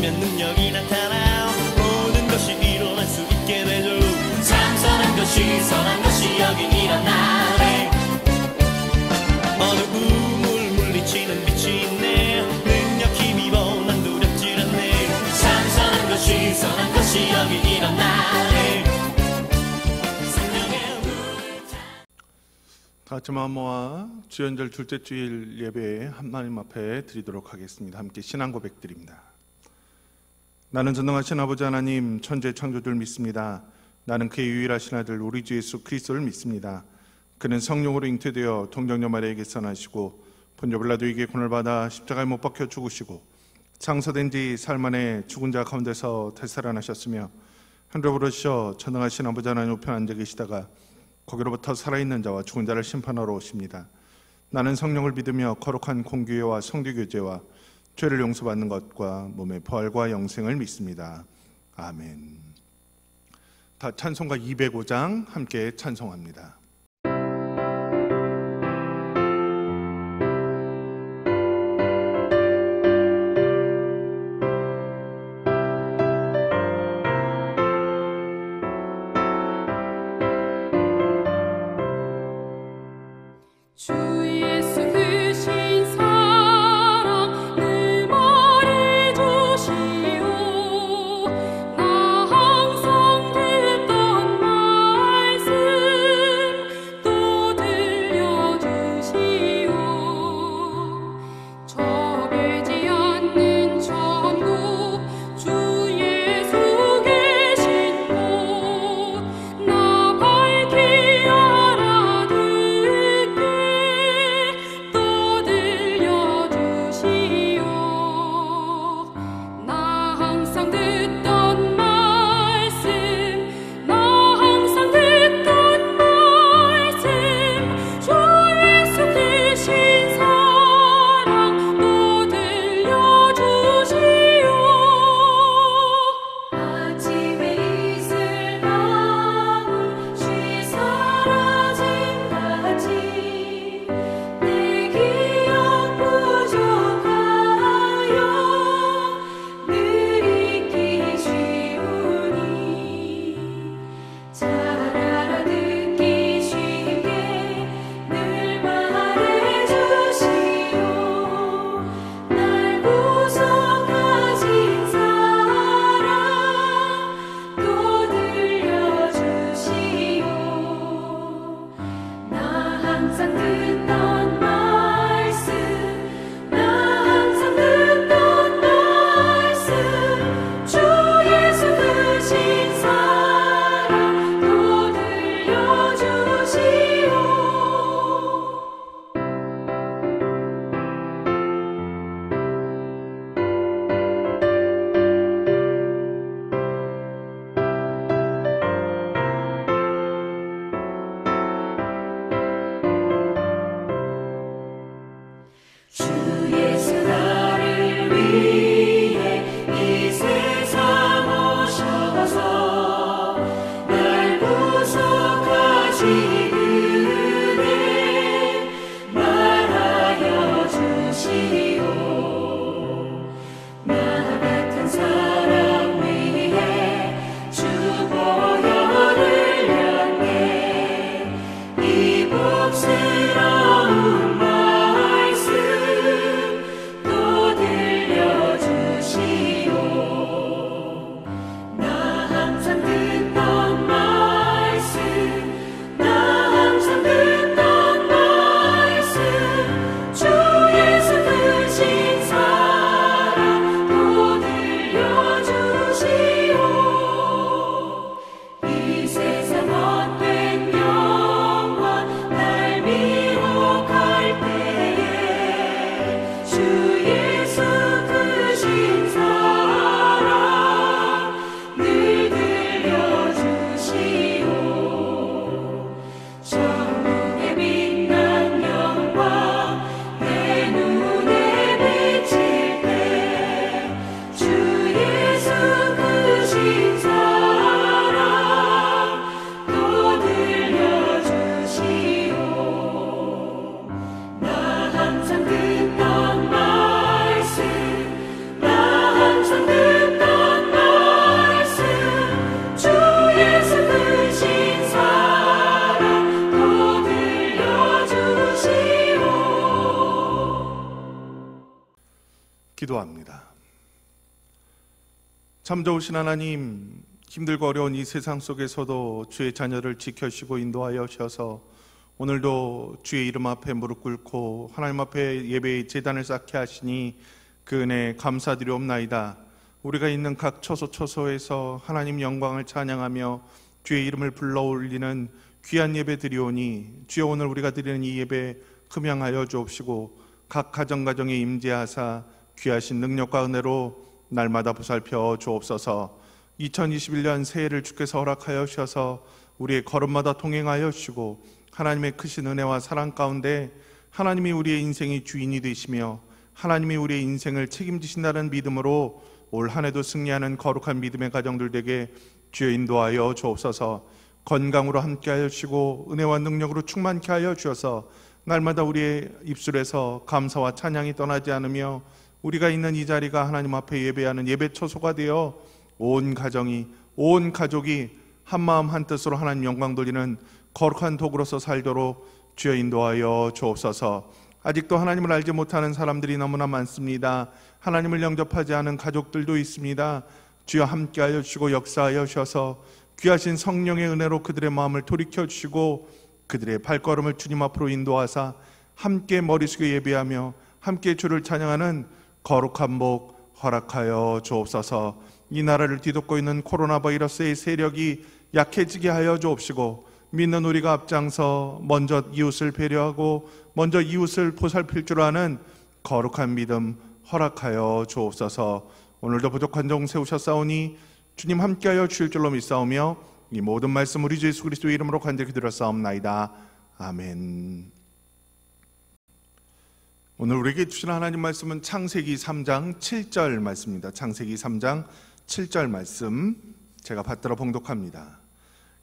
믿으면 능력이 나타나 모든 것이 일어날 수 있게 되죠. 참 선한 것이 여기 일어나네. 어두움을 물리치는 빛이 있네. 능력 힘입어 난 두렵질 않네. 참 선한 것이 여기 일어나네. 다 같이 마음 모아 주연절 둘째 주일 예배 하나님 앞에 드리도록 하겠습니다. 함께 신앙 고백드립니다. 나는 전능하신 아버지 하나님 천재 창조주를 믿습니다. 나는 그의 유일하신 아들 우리 주 예수 그리스도를 믿습니다. 그는 성령으로 잉태되어 동정녀 마리아에게서 나시고 본저 빌라도에게 고난을 받아 십자가에 못 박혀 죽으시고 장사된 지 사흘 만에 죽은 자 가운데서 되살아나셨으며 하늘로 오르셔 전능하신 아버지 하나님 우편 앉아 계시다가 거기로부터 살아있는 자와 죽은 자를 심판하러 오십니다. 나는 성령을 믿으며 거룩한 공교회와 성도교제와 죄를 용서받는 것과 몸의 부활과 영생을 믿습니다. 아멘. 다 찬송가 205장 함께 찬송합니다. 나 항상 듣던 말씀 기도합니다. 참 좋으신 하나님, 힘들고 어려운 이 세상 속에서도 주의 자녀를 지켜주시고 인도하여 주셔서 오늘도 주의 이름 앞에 무릎 꿇고 하나님 앞에 예배의 제단을 쌓게 하시니 그 은혜 감사드리옵나이다. 우리가 있는 각 처소처소에서 하나님 영광을 찬양하며 주의 이름을 불러 올리는 귀한 예배 드리오니 주여, 오늘 우리가 드리는 이 예배 흠양하여 주옵시고 각 가정가정에 임재하사 귀하신 능력과 은혜로 날마다 보살펴 주옵소서. 2021년 새해를 주께서 허락하여 주셔서 우리의 걸음마다 통행하여 주시고 하나님의 크신 은혜와 사랑 가운데 하나님이 우리의 인생의 주인이 되시며 하나님이 우리의 인생을 책임지신다는 믿음으로 올 한 해도 승리하는 거룩한 믿음의 가정들 되게 주여 인도하여 주옵소서. 건강으로 함께하여 주시고 은혜와 능력으로 충만케 하여 주셔서 날마다 우리의 입술에서 감사와 찬양이 떠나지 않으며 우리가 있는 이 자리가 하나님 앞에 예배하는 예배 처소가 되어 온 가정이, 온 가족이 한마음 한뜻으로 하나님 영광 돌리는 거룩한 도구로서 살도록 주여 인도하여 주옵소서. 아직도 하나님을 알지 못하는 사람들이 너무나 많습니다. 하나님을 영접하지 않은 가족들도 있습니다. 주여 함께하여 주시고 역사하여 주셔서 귀하신 성령의 은혜로 그들의 마음을 돌이켜 주시고 그들의 발걸음을 주님 앞으로 인도하사 함께 머리 숙여 예배하며 함께 주를 찬양하는 거룩한 복 허락하여 주옵소서. 이 나라를 뒤덮고 있는 코로나 바이러스의 세력이 약해지게 하여 주옵시고 믿는 우리가 앞장서 먼저 이웃을 배려하고 먼저 이웃을 보살필 줄 아는 거룩한 믿음 허락하여 주옵소서. 오늘도 부족한 종 세우셨사오니 주님 함께하여 주실 줄로 믿사오며 이 모든 말씀 우리 주 예수 그리스도의 이름으로 간절히 기도하옵나이다. 아멘. 오늘 우리에게 주신 하나님 말씀은 창세기 3장 7절 말씀입니다. 창세기 3장 7절 말씀 제가 받들어 봉독합니다.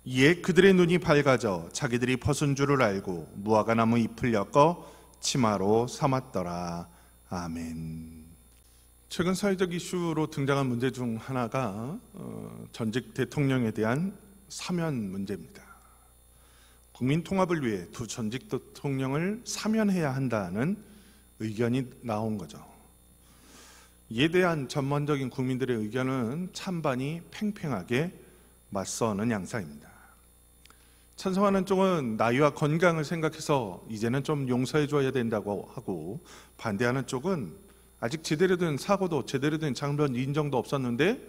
이에 그들의 눈이 밝아져 자기들이 벗은 줄을 알고 무화과나무 잎을 엮어 치마로 삼았더라. 아멘. 최근 사회적 이슈로 등장한 문제 중 하나가 전직 대통령에 대한 사면 문제입니다. 국민 통합을 위해 두 전직 대통령을 사면해야 한다는 의견이 나온 거죠. 이에 대한 전반적인 국민들의 의견은 찬반이 팽팽하게 맞서는 양상입니다. 찬성하는 쪽은 나이와 건강을 생각해서 이제는 좀 용서해줘야 된다고 하고, 반대하는 쪽은 아직 제대로 된 사고도 제대로 된 장면 인정도 없었는데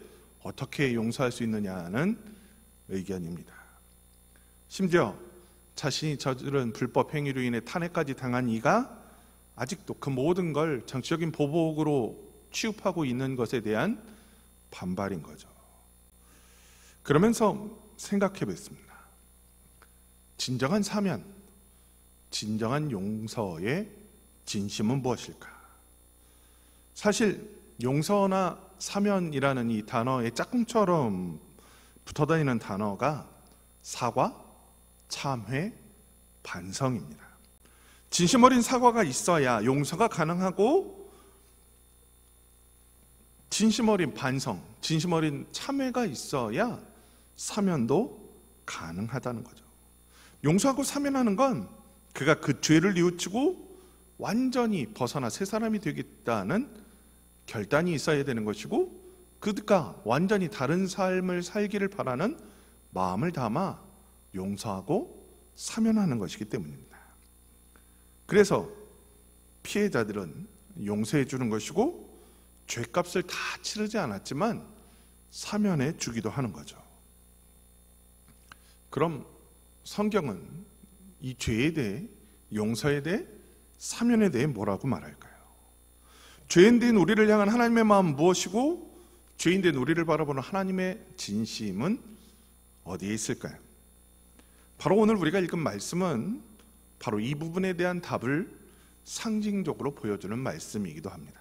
어떻게 용서할 수 있느냐는 의견입니다. 심지어 자신이 저지른 불법 행위로 인해 탄핵까지 당한 이가 아직도 그 모든 걸 정치적인 보복으로 취급하고 있는 것에 대한 반발인 거죠. 그러면서 생각해 봤습니다. 진정한 사면, 진정한 용서의 진심은 무엇일까? 사실 용서나 사면이라는 이 단어의 짝꿍처럼 붙어다니는 단어가 사과, 참회, 반성입니다. 진심 어린 사과가 있어야 용서가 가능하고 진심 어린 반성, 진심 어린 참회가 있어야 사면도 가능하다는 거죠. 용서하고 사면하는 건 그가 그 죄를 뉘우치고 완전히 벗어나 새 사람이 되겠다는 결단이 있어야 되는 것이고, 그가 완전히 다른 삶을 살기를 바라는 마음을 담아 용서하고 사면하는 것이기 때문입니다. 그래서 피해자들은 용서해 주는 것이고 죄값을 다 치르지 않았지만 사면해 주기도 하는 거죠. 그럼 성경은 이 죄에 대해, 용서에 대해, 사면에 대해 뭐라고 말할까요? 죄인된 우리를 향한 하나님의 마음은 무엇이고 죄인된 우리를 바라보는 하나님의 진심은 어디에 있을까요? 바로 오늘 우리가 읽은 말씀은 바로 이 부분에 대한 답을 상징적으로 보여주는 말씀이기도 합니다.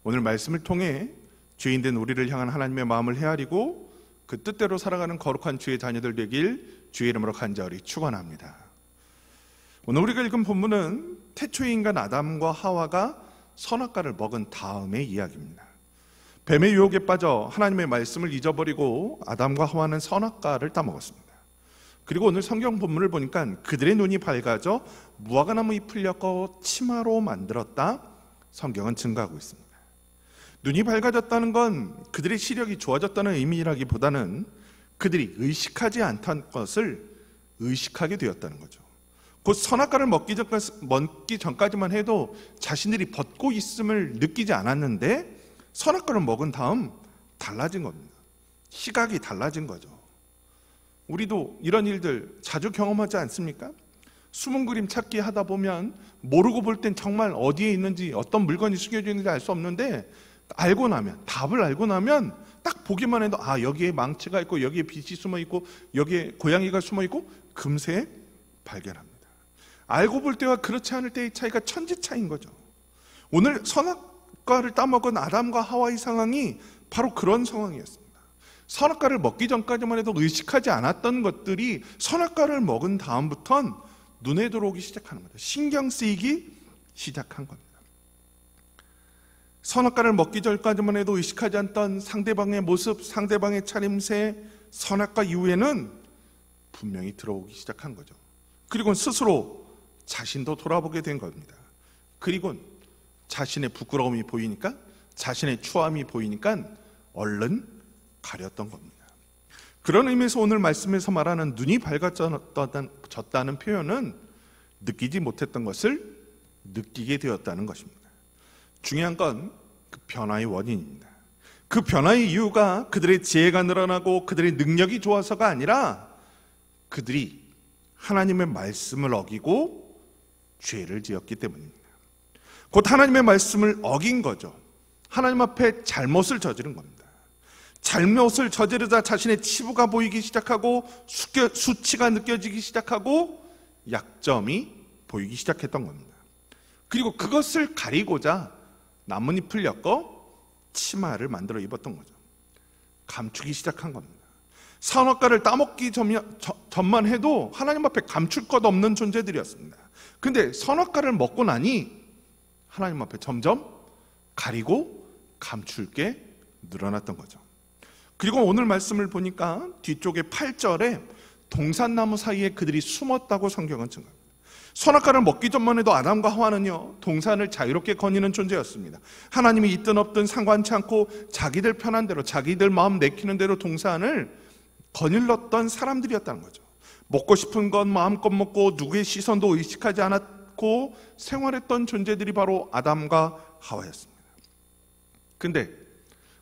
오늘 말씀을 통해 죄인된 우리를 향한 하나님의 마음을 헤아리고 그 뜻대로 살아가는 거룩한 주의 자녀들 되길 주의 이름으로 간절히 축원합니다. 오늘 우리가 읽은 본문은 태초의 인간 아담과 하와가 선악과를 먹은 다음의 이야기입니다. 뱀의 유혹에 빠져 하나님의 말씀을 잊어버리고 아담과 하와는 선악과를 따먹었습니다. 그리고 오늘 성경 본문을 보니까 그들의 눈이 밝아져 무화과나무 잎을 엮어 치마로 만들었다, 성경은 증거하고 있습니다. 눈이 밝아졌다는 건 그들의 시력이 좋아졌다는 의미라기보다는 그들이 의식하지 않던 것을 의식하게 되었다는 거죠. 곧 선악과를 먹기 전까지만 해도 자신들이 벗고 있음을 느끼지 않았는데 선악과를 먹은 다음 달라진 겁니다. 시각이 달라진 거죠. 우리도 이런 일들 자주 경험하지 않습니까? 숨은 그림 찾기 하다 보면 모르고 볼 땐 정말 어디에 있는지 어떤 물건이 숨겨져 있는지 알 수 없는데 답을 알고 나면 딱 보기만 해도 여기에 망치가 있고 여기에 빛이 숨어 있고 여기에 고양이가 숨어 있고 금세 발견합니다. 알고 볼 때와 그렇지 않을 때의 차이가 천지 차이인 거죠. 오늘 선악과를 따먹은 아담과 하와의 상황이 바로 그런 상황이었습니다. 선악과를 먹기 전까지만 해도 의식하지 않았던 것들이 선악과를 먹은 다음부턴 눈에 들어오기 시작하는 겁니다. 신경 쓰이기 시작한 겁니다. 선악과를 먹기 전까지만 해도 의식하지 않던 상대방의 모습, 상대방의 차림새, 선악과 이후에는 분명히 들어오기 시작한 거죠. 그리고 스스로 자신도 돌아보게 된 겁니다. 그리고 자신의 부끄러움이 보이니까, 자신의 추함이 보이니까 얼른 가렸던 겁니다. 그런 의미에서 오늘 말씀에서 말하는 눈이 밝아졌다는 표현은 느끼지 못했던 것을 느끼게 되었다는 것입니다. 중요한 건 그 변화의 원인입니다. 그 변화의 이유가 그들의 지혜가 늘어나고 그들의 능력이 좋아서가 아니라 그들이 하나님의 말씀을 어기고 죄를 지었기 때문입니다. 곧 하나님의 말씀을 어긴 거죠. 하나님 앞에 잘못을 저지른 겁니다. 잘못을 저지르자 자신의 치부가 보이기 시작하고 수치가 느껴지기 시작하고 약점이 보이기 시작했던 겁니다. 그리고 그것을 가리고자 나뭇잎을 엮어 치마를 만들어 입었던 거죠. 감추기 시작한 겁니다. 선악과를 따먹기 전만 해도 하나님 앞에 감출 것 없는 존재들이었습니다. 근데 선악과를 먹고 나니 하나님 앞에 점점 가리고 감출 게 늘어났던 거죠. 그리고 오늘 말씀을 보니까 뒤쪽에 8절에 동산나무 사이에 그들이 숨었다고 성경은 증거합니다. 선악과를 먹기 전만 해도 아담과 하와는요, 동산을 자유롭게 거니는 존재였습니다. 하나님이 있든 없든 상관치 않고 자기들 편한 대로, 자기들 마음 내키는 대로 동산을 거닐렀던 사람들이었다는 거죠. 먹고 싶은 건 마음껏 먹고 누구의 시선도 의식하지 않았고 생활했던 존재들이 바로 아담과 하와였습니다. 근데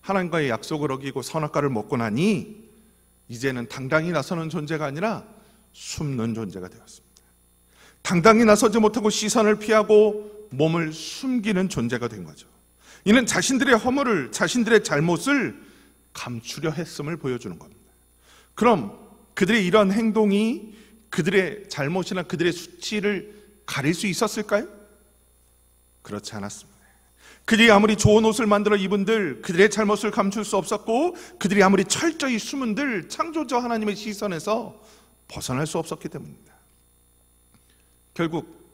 하나님과의 약속을 어기고 선악과를 먹고 나니 이제는 당당히 나서는 존재가 아니라 숨는 존재가 되었습니다. 당당히 나서지 못하고 시선을 피하고 몸을 숨기는 존재가 된 거죠. 이는 자신들의 허물을, 자신들의 잘못을 감추려 했음을 보여주는 겁니다. 그럼 그들의 이런 행동이 그들의 잘못이나 그들의 수치를 가릴 수 있었을까요? 그렇지 않았습니다. 그들이 아무리 좋은 옷을 만들어 입은들 그들의 잘못을 감출 수 없었고, 그들이 아무리 철저히 숨은들 창조자 하나님의 시선에서 벗어날 수 없었기 때문입니다. 결국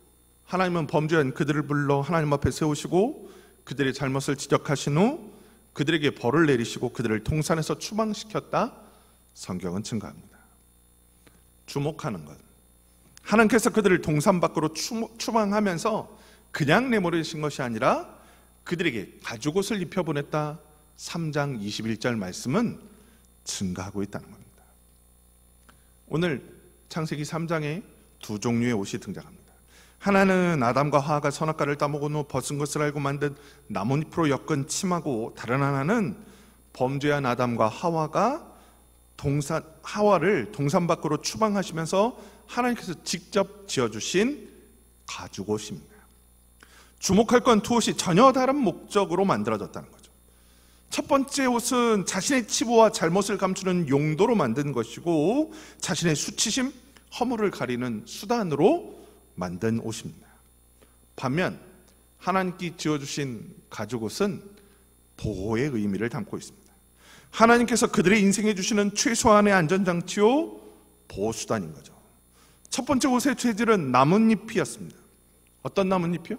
하나님은 범죄한 그들을 불러 하나님 앞에 세우시고 그들의 잘못을 지적하신 후 그들에게 벌을 내리시고 그들을 동산에서 추방시켰다, 성경은 증거합니다. 주목하는 것, 하나님께서 그들을 동산 밖으로 추방하면서 그냥 내버리신 것이 아니라 그들에게 가죽옷을 입혀보냈다, 3장 21절 말씀은 증거하고 있다는 겁니다. 오늘 창세기 3장에 두 종류의 옷이 등장합니다. 하나는 아담과 하와가 선악과를 따먹은 후 벗은 것을 알고 만든 나뭇잎으로 엮은 치마고, 다른 하나는 범죄한 아담과 하와가 하와를 동산 밖으로 추방하시면서 하나님께서 직접 지어주신 가죽옷입니다. 주목할 건 두 옷이 전혀 다른 목적으로 만들어졌다는 거죠. 첫 번째 옷은 자신의 치부와 잘못을 감추는 용도로 만든 것이고, 자신의 수치심, 허물을 가리는 수단으로 만든 옷입니다. 반면 하나님께 지어주신 가죽옷은 보호의 의미를 담고 있습니다. 하나님께서 그들의 인생에 주시는 최소한의 안전장치요, 보호수단인 거죠. 첫 번째 옷의 재질은 나뭇잎이었습니다. 어떤 나뭇잎이요?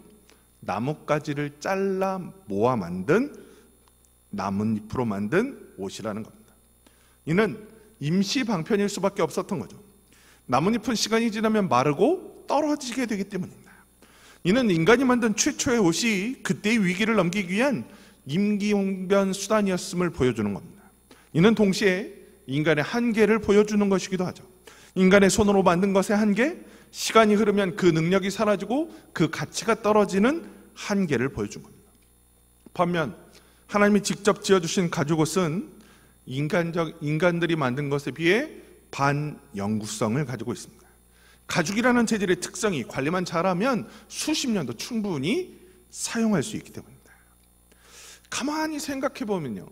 나뭇가지를 잘라 모아 만든 나뭇잎으로 만든 옷이라는 겁니다. 이는 임시 방편일 수밖에 없었던 거죠. 나뭇잎은 시간이 지나면 마르고 떨어지게 되기 때문입니다. 이는 인간이 만든 최초의 옷이 그때의 위기를 넘기기 위한 임기응변 수단이었음을 보여주는 겁니다. 이는 동시에 인간의 한계를 보여주는 것이기도 하죠. 인간의 손으로 만든 것의 한계, 시간이 흐르면 그 능력이 사라지고 그 가치가 떨어지는 한계를 보여준 겁니다. 반면 하나님이 직접 지어주신 가죽옷은 인간들이 만든 것에 비해 반영구성을 가지고 있습니다. 가죽이라는 재질의 특성이 관리만 잘하면 수십 년도 충분히 사용할 수 있기 때문입니다. 가만히 생각해 보면요,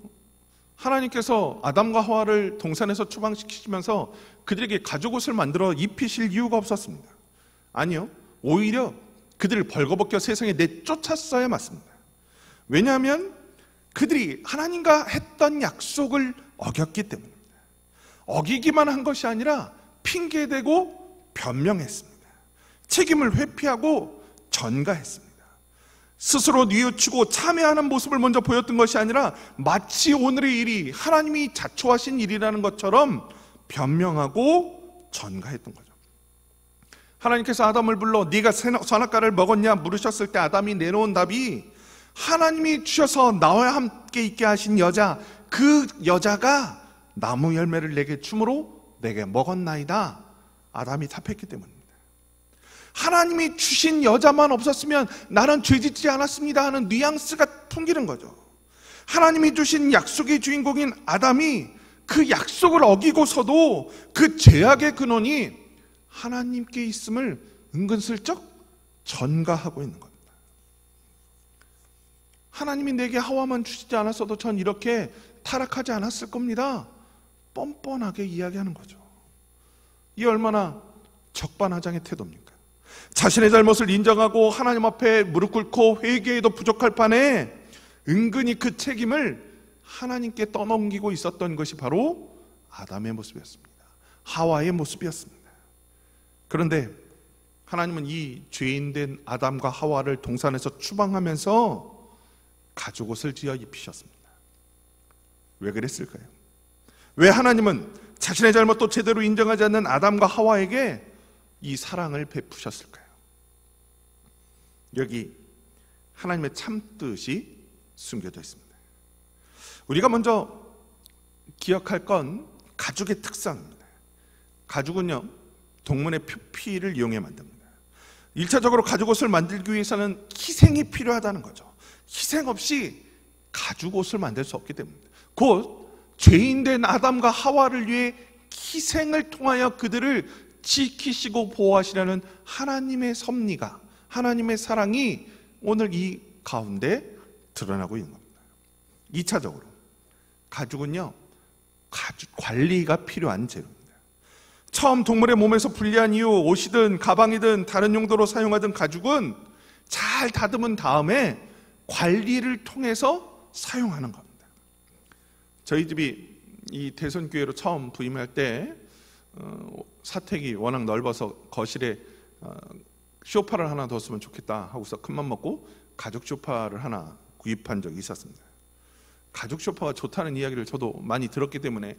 하나님께서 아담과 하와를 동산에서 추방시키시면서 그들에게 가죽옷을 만들어 입히실 이유가 없었습니다. 아니요, 오히려 그들을 벌거벗겨 세상에 내쫓았어야 맞습니다. 왜냐하면 그들이 하나님과 했던 약속을 어겼기 때문입니다. 어기기만 한 것이 아니라 핑계대고 변명했습니다. 책임을 회피하고 전가했습니다. 스스로 뉘우치고 참회하는 모습을 먼저 보였던 것이 아니라 마치 오늘의 일이 하나님이 자초하신 일이라는 것처럼 변명하고 전가했던 거죠. 하나님께서 아담을 불러 네가 선악과를 먹었냐 물으셨을 때 아담이 내놓은 답이 하나님이 주셔서 나와 함께 있게 하신 여자, 그 여자가 나무 열매를 내게 주므로 내게 먹었나이다. 아담이 답했기 때문입니다. 하나님이 주신 여자만 없었으면 나는 죄짓지 않았습니다 하는 뉘앙스가 풍기는 거죠. 하나님이 주신 약속의 주인공인 아담이 그 약속을 어기고서도 그 죄악의 근원이 하나님께 있음을 은근슬쩍 전가하고 있는 겁니다. 하나님이 내게 하와만 주시지 않았어도 전 이렇게 타락하지 않았을 겁니다. 뻔뻔하게 이야기하는 거죠. 이 얼마나 적반하장의 태도입니까? 자신의 잘못을 인정하고 하나님 앞에 무릎 꿇고 회개해도 부족할 판에 은근히 그 책임을 하나님께 떠넘기고 있었던 것이 바로 아담의 모습이었습니다. 하와의 모습이었습니다. 그런데 하나님은 이 죄인된 아담과 하와를 동산에서 추방하면서 가죽옷을 지어 입히셨습니다. 왜 그랬을까요? 왜 하나님은 자신의 잘못도 제대로 인정하지 않는 아담과 하와에게 이 사랑을 베푸셨을까요? 여기 하나님의 참뜻이 숨겨져 있습니다. 우리가 먼저 기억할 건 가죽의 특성입니다. 가죽은요, 동물의 표피를 이용해 만듭니다. 1차적으로 가죽옷을 만들기 위해서는 희생이 필요하다는 거죠. 희생 없이 가죽옷을 만들 수 없기 때문입니다. 곧 죄인된 아담과 하와를 위해 희생을 통하여 그들을 지키시고 보호하시려는 하나님의 섭리가, 하나님의 사랑이 오늘 이 가운데 드러나고 있는 겁니다. 2차적으로 가죽은요, 관리가 필요한 재료입니다. 처음 동물의 몸에서 분리한 이후 옷이든 가방이든 다른 용도로 사용하던 가죽은 잘 다듬은 다음에 관리를 통해서 사용하는 겁니다. 저희 집이 이 대선교회로 처음 부임할 때 사택이 워낙 넓어서 거실에 소파를 하나 뒀으면 좋겠다 하고서 큰맘 먹고 가죽 소파를 하나 구입한 적이 있었습니다. 가죽 소파가 좋다는 이야기를 저도 많이 들었기 때문에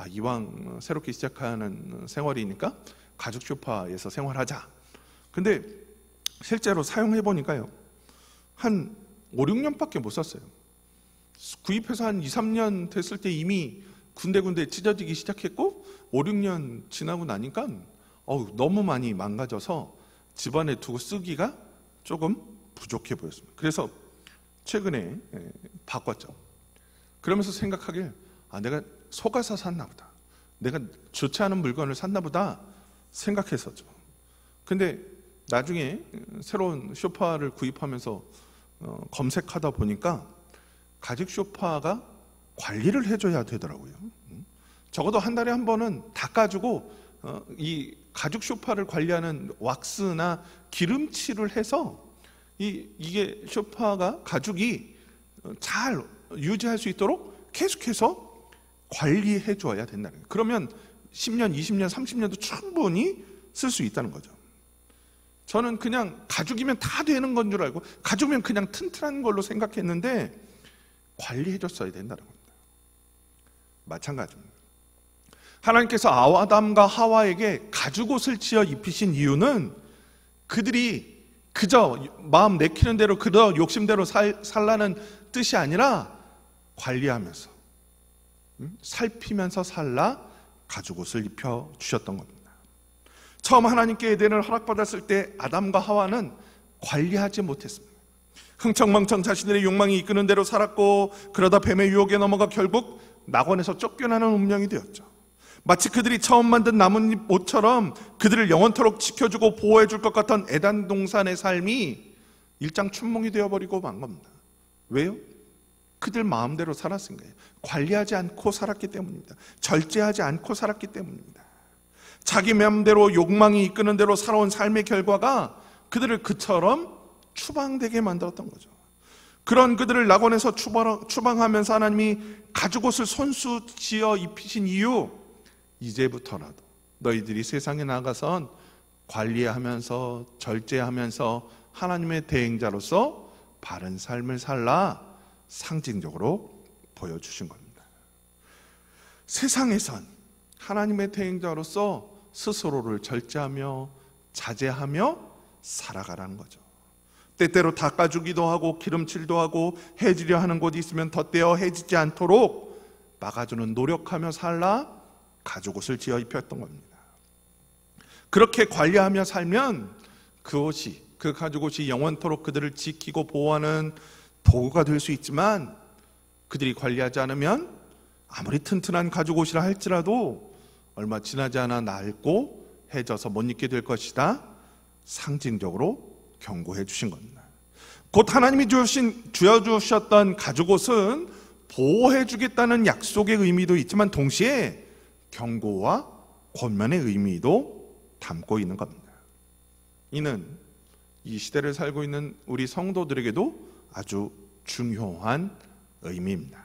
이왕 새롭게 시작하는 생활이니까 가죽 소파에서 생활하자. 근데 실제로 사용해 보니까요, 한 5, 6년밖에 못 썼어요. 구입해서 한 2, 3년 됐을 때 이미 군데군데 찢어지기 시작했고 5, 6년 지나고 나니까 너무 많이 망가져서 집안에 두고 쓰기가 조금 부족해 보였습니다. 그래서 최근에 바꿨죠. 그러면서 생각하길 내가 속아서 샀나 보다, 내가 좋지 않은 물건을 샀나 보다 생각했었죠. 근데 나중에 새로운 소파를 구입하면서 검색하다 보니까 가죽 소파가 관리를 해줘야 되더라고요. 적어도 한 달에 한 번은 닦아주고 이 가죽 소파를 관리하는 왁스나 기름칠을 해서 이게 소파가 가죽이 잘 유지할 수 있도록 계속해서 관리해 줘야 된다는 거예요. 그러면 10년, 20년, 30년도 충분히 쓸 수 있다는 거죠. 저는 그냥 가죽이면 다 되는 건 줄 알고 가죽이면 그냥 튼튼한 걸로 생각했는데 관리해 줬어야 된다는 겁니다. 마찬가지입니다. 하나님께서 아담과 하와에게 가죽옷을 지어 입히신 이유는 그들이 그저 마음 내키는 대로 그저 욕심대로 살라는 뜻이 아니라 관리하면서 살피면서 살라 가죽옷을 입혀주셨던 겁니다. 처음 하나님께 에덴을 허락받았을 때 아담과 하와는 관리하지 못했습니다. 흥청망청 자신들의 욕망이 이끄는 대로 살았고, 그러다 뱀의 유혹에 넘어가 결국 낙원에서 쫓겨나는 운명이 되었죠. 마치 그들이 처음 만든 나뭇잎 옷처럼 그들을 영원토록 지켜주고 보호해줄 것 같던 에덴 동산의 삶이 일장춘몽이 되어버리고 만 겁니다. 왜요? 그들 마음대로 살았은 거예요. 관리하지 않고 살았기 때문입니다. 절제하지 않고 살았기 때문입니다. 자기 마음대로 욕망이 이끄는 대로 살아온 삶의 결과가 그들을 그처럼 추방되게 만들었던 거죠. 그런 그들을 낙원에서 추방하면서 하나님이 가죽옷을 손수 지어 입히신 이유, 이제부터라도 너희들이 세상에 나가선 관리하면서 절제하면서 하나님의 대행자로서 바른 삶을 살라 상징적으로 보여주신 겁니다. 세상에선 하나님의 대행자로서 스스로를 절제하며 자제하며 살아가라는 거죠. 때때로 닦아주기도 하고 기름칠도 하고 해지려 하는 곳이 있으면 덧대어 해지지 않도록 막아주는 노력하며 살라 가죽옷을 지어 입혔던 겁니다. 그렇게 관리하며 살면 그 가죽옷이 영원토록 그들을 지키고 보호하는 도구가 될 수 있지만, 그들이 관리하지 않으면 아무리 튼튼한 가죽옷이라 할지라도 얼마 지나지 않아 낡고 해져서 못 입게 될 것이다 상징적으로 경고해 주신 겁니다. 곧 하나님이 주셨던 가죽옷은 보호해 주겠다는 약속의 의미도 있지만 동시에 경고와 권면의 의미도 담고 있는 겁니다. 이는 이 시대를 살고 있는 우리 성도들에게도 아주 중요한 의미입니다.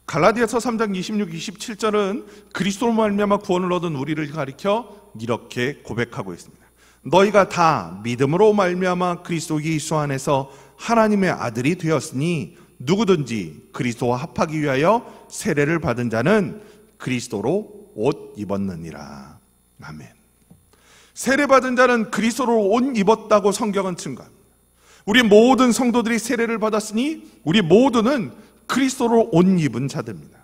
갈라디아서 3장 26, 27절은 그리스도로 말미암아 구원을 얻은 우리를 가리켜 이렇게 고백하고 있습니다. 너희가 다 믿음으로 말미암아 그리스도 예수 안에서 하나님의 아들이 되었으니 누구든지 그리스도와 합하기 위하여 세례를 받은 자는 그리스도로 옷 입었느니라. 아멘. 세례받은 자는 그리스도로 옷 입었다고 성경은 증거합니다. 우리 모든 성도들이 세례를 받았으니 우리 모두는 그리스도로 옷 입은 자들입니다.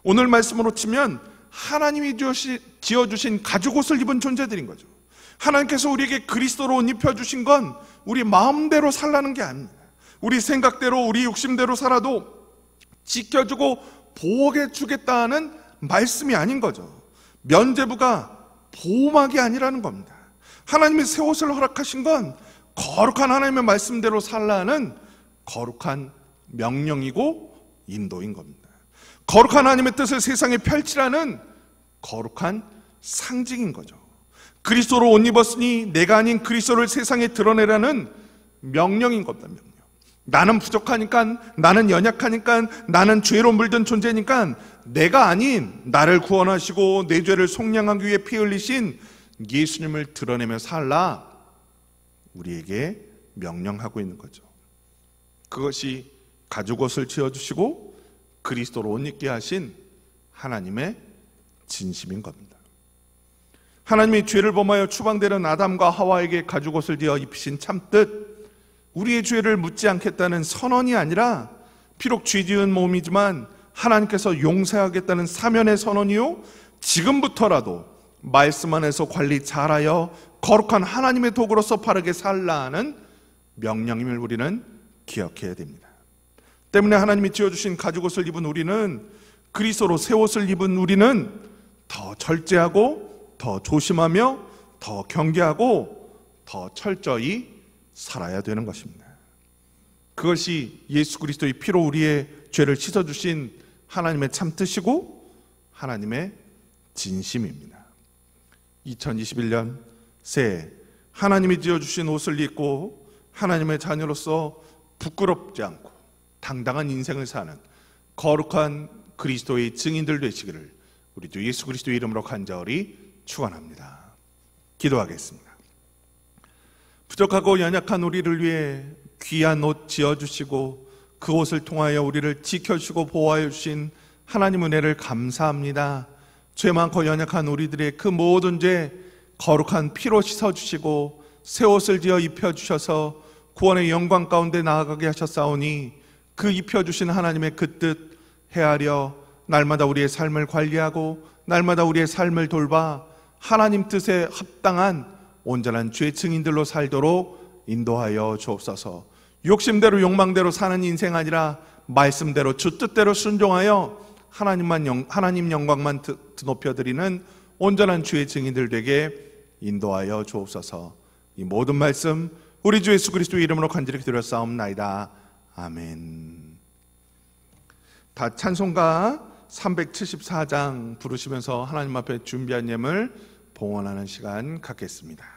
오늘 말씀으로 치면 하나님이 지어주신 가죽옷을 입은 존재들인 거죠. 하나님께서 우리에게 그리스도로 옷 입혀주신 건 우리 마음대로 살라는 게 아닙니다. 우리 생각대로 우리 욕심대로 살아도 지켜주고 보호해 주겠다는 말씀이 아닌 거죠. 면죄부가 보호막이 아니라는 겁니다. 하나님이 새 옷을 허락하신 건 거룩한 하나님의 말씀대로 살라는 거룩한 명령이고 인도인 겁니다. 거룩한 하나님의 뜻을 세상에 펼치라는 거룩한 상징인 거죠. 그리스도로 옷 입었으니 내가 아닌 그리스도를 세상에 드러내라는 명령인 겁니다. 명령. 나는 부족하니까, 나는 연약하니까, 나는 죄로 물든 존재니까 내가 아닌 나를 구원하시고 내 죄를 속량하기 위해 피 흘리신 예수님을 드러내며 살라 우리에게 명령하고 있는 거죠. 그것이 가죽옷을 지어주시고 그리스도로 옷 입게 하신 하나님의 진심인 겁니다. 하나님이 죄를 범하여 추방되는 아담과 하와에게 가죽옷을 지어 입히신 참뜻, 우리의 죄를 묻지 않겠다는 선언이 아니라 비록 죄 지은 몸이지만 하나님께서 용서하겠다는 사면의 선언이요, 지금부터라도 말씀 안에서 관리 잘하여 거룩한 하나님의 도구로서 바르게 살라는 명령임을 우리는 기억해야 됩니다. 때문에 하나님이 지어주신 가죽옷을 입은 우리는, 그리스도로 새 옷을 입은 우리는 더 절제하고 더 조심하며 더 경계하고 더 철저히 살아야 되는 것입니다. 그것이 예수 그리스도의 피로 우리의 죄를 씻어주신 하나님의 참뜻이고 하나님의 진심입니다. 2021년 새해 하나님이 지어주신 옷을 입고 하나님의 자녀로서 부끄럽지 않고 당당한 인생을 사는 거룩한 그리스도의 증인들 되시기를 우리 주 예수 그리스도의 이름으로 간절히 축원합니다. 기도하겠습니다. 부족하고 연약한 우리를 위해 귀한 옷 지어주시고 그 옷을 통하여 우리를 지켜주시고 보호하여 주신 하나님 은혜를 감사합니다. 죄 많고 연약한 우리들의 그 모든 죄 거룩한 피로 씻어주시고 새 옷을 지어 입혀주셔서 구원의 영광 가운데 나아가게 하셨사오니 그 입혀주신 하나님의 그 뜻 헤아려 날마다 우리의 삶을 관리하고 날마다 우리의 삶을 돌봐 하나님 뜻에 합당한 온전한 죄 증인들로 살도록 인도하여 주옵소서. 욕심대로 욕망대로 사는 인생 아니라 말씀대로 주 뜻대로 순종하여 하나님 영광만 높여드리는 온전한 주의 증인들 되게 인도하여 주옵소서. 이 모든 말씀 우리 주 예수 그리스도의 이름으로 간절히 기도하옵나이다. 아멘. 다 찬송가 374장 부르시면서 하나님 앞에 준비한 예물 봉헌하는 시간 갖겠습니다.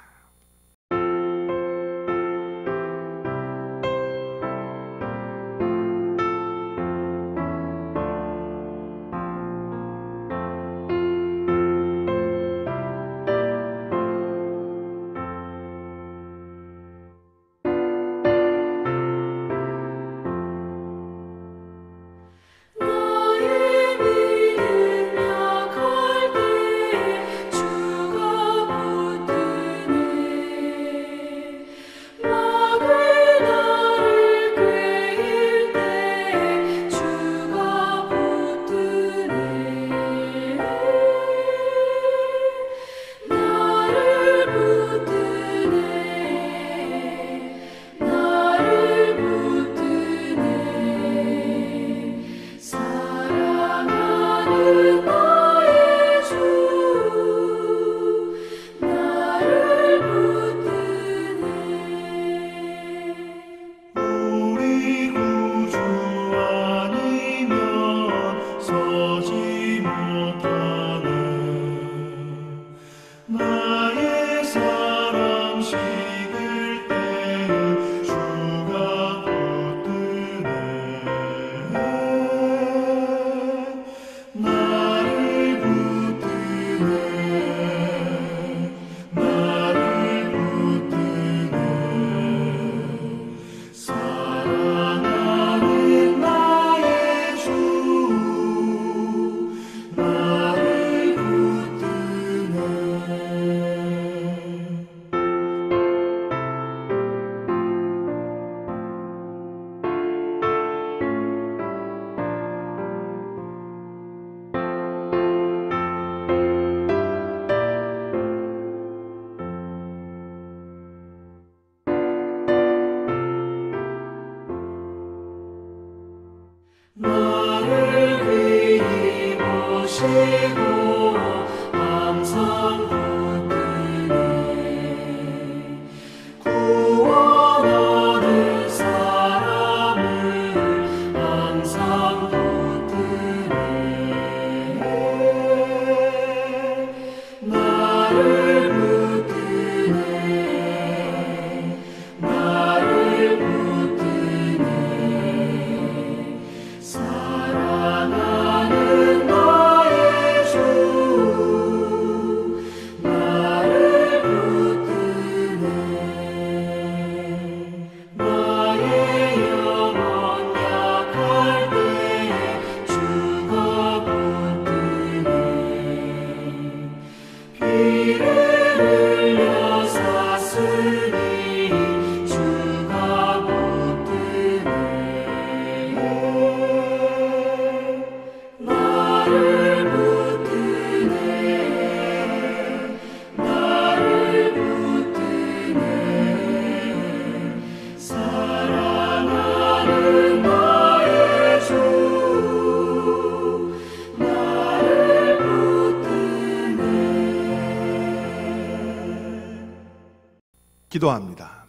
기도합니다.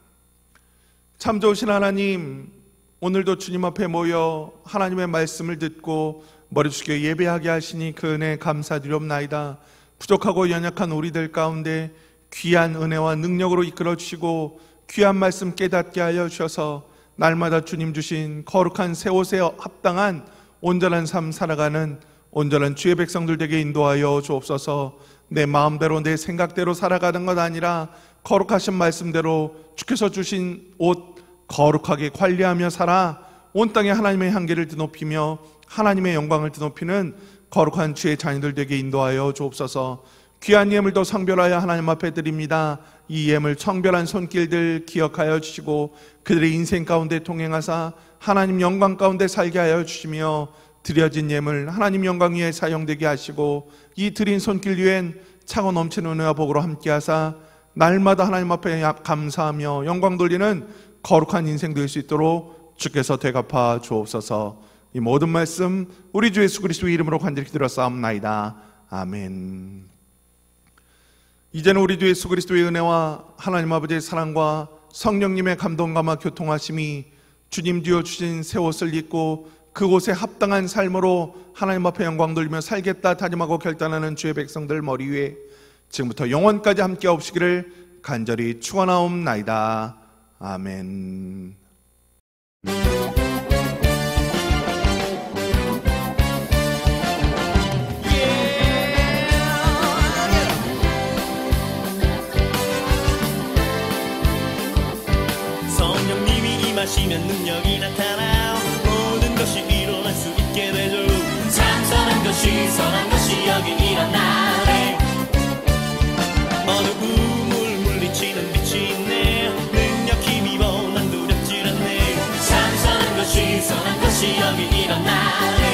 참 좋으신 하나님, 오늘도 주님 앞에 모여 하나님의 말씀을 듣고 머리 숙여 예배하게 하시니 그 은혜 감사드리옵나이다. 부족하고 연약한 우리들 가운데 귀한 은혜와 능력으로 이끌어 주시고 귀한 말씀 깨닫게 하여 주셔서 날마다 주님 주신 거룩한 새 옷에 합당한 온전한 삶 살아가는 온전한 주의 백성들 되게 인도하여 주옵소서. 내 마음대로 내 생각대로 살아가는 것 아니라 거룩하신 말씀대로 주께서 주신 옷 거룩하게 관리하며 살아 온 땅에 하나님의 향기를 드높이며 하나님의 영광을 드높이는 거룩한 주의 자녀들 되게 인도하여 주옵소서. 귀한 예물도 성별하여 하나님 앞에 드립니다. 이 예물 청별한 손길들 기억하여 주시고 그들의 인생 가운데 통행하사 하나님 영광 가운데 살게 하여 주시며 드려진 예물 하나님 영광 위에 사용되게 하시고 이 드린 손길 위엔 차고 넘치는 은혜와 복으로 함께하사 날마다 하나님 앞에 감사하며 영광 돌리는 거룩한 인생 될 수 있도록 주께서 되갚아 주옵소서. 이 모든 말씀 우리 주 예수 그리스도의 이름으로 간절히 기도하옵나이다. 아멘. 이제는 우리 주 예수 그리스도의 은혜와 하나님 아버지의 사랑과 성령님의 감동감화 교통하심이 주님 뒤어 주신 새 옷을 입고 그곳에 합당한 삶으로 하나님 앞에 영광 돌리며 살겠다 다짐하고 결단하는 주의 백성들 머리 위에 지금부터 영원까지 함께 하옵시기를 간절히 축원하옵나이다. 아멘. 성령님이 임하시면 능력이 나타나 모든 것이 일어날 수 있게 되죠. 참 선한 것이 여기 일어나네. 어느 우물 물리치는 빛이 있네. 능력 힘입어 난 두렵질 않네. 참 선한 것이 여기 일어나네.